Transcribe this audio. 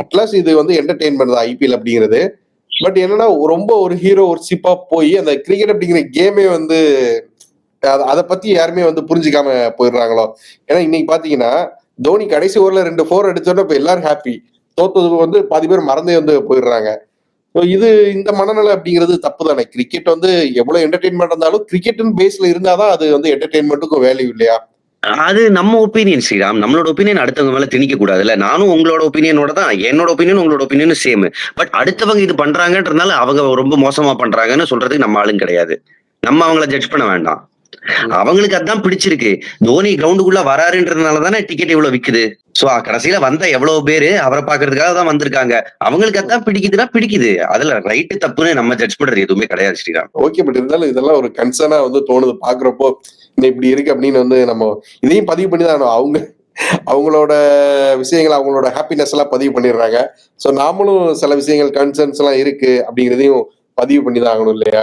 Atlas இது வந்து entertainment தான் ஐபிஎல் அப்படிங்கிறது. பட் என்னன்னா ரொம்ப ஒரு ஹீரோ ஒரு சிப்பா போய் அந்த கிரிக்கெட் அப்படிங்கிற கேமே வந்து அத பத்தி யாருமே வந்து புரிஞ்சுக்காம போயிடுறாங்களோ. ஏன்னா இன்னைக்கு பாத்தீங்கன்னா, தோனி கடைசி ஓவர்ல 2 4 அடிச்சோனே இப்ப எல்லாரும் ஹாப்பி. தோத்தது வந்து பாதி பேர் மறந்தே வந்து போயிடுறாங்க. ஸோ இது இந்த மனநிலை அப்படிங்கிறது தப்பு தானே. கிரிக்கெட் வந்து எவ்வளவு என்டர்டெயின்மெண்ட் இருந்தாலும் கிரிக்கெட்ன்னு பேஸ்ல இருந்தா தான் அது வந்து என்டர்டெயின்மெண்ட்டுக்கும் வேல்யூ இல்லையா? அது நம்ம ஒப்பீனியன் ஸ்ரீராம். நம்மளோட ஒப்பீனியன் அடுத்தவங்க மேல திணிக்க கூடாதுல்ல. நானும் உங்களோட ஒப்பீனியனோட தான் என்னோட ஒப்பீனியன் உங்களோட ஒப்பீனியனும் சேமு. பட் அடுத்தவங்க இது பண்றாங்கன்றதுனால அவங்க ரொம்ப மோசமா பண்றாங்கன்னு சொல்றதுக்கு நம்ம ஆளுங்க கிடையாது. நம்ம அவங்கள ஜட்ஜ் பண்ண வேண்டாம். அவங்களுக்கு அதான் பிடிச்சிருக்கு. தோனி கிரவுண்டுக்குள்ள வராருன்றதுனால தானே டிக்கெட் இவ்வளவு விக்குது. சோ கடைசியில வந்த எவ்வளவு பேரு அவரை பாக்குறதுக்காக தான் வந்திருக்காங்க. அவங்களுக்கு அதான் பிடிக்குதுன்னா பிடிக்குது. அதுல ரைட்டு தப்புன்னு நம்ம ஜட்ஜ் பண்றது எதுவுமே கிடையாது ஸ்ரீராம். ஓகே. பட் இருந்தாலும் இதெல்லாம் ஒரு கன்சர்னா வந்து தோணுது பார்க்குறப்போ, இப்படி இருக்கு அப்படின்னு வந்து நம்ம இதையும் பதிவு பண்ணி தான் ஆகணும். அவங்களோட விஷயங்கள, அவங்களோட ஹாப்பினஸ் எல்லாம் பதிவு பண்ணிடுறாங்க. ஸோ நாமளும் சில விஷயங்கள் கன்சர்ன்ஸ் எல்லாம் இருக்கு அப்படிங்கிறதையும் பதிவு பண்ணி தான் ஆகணும் இல்லையா?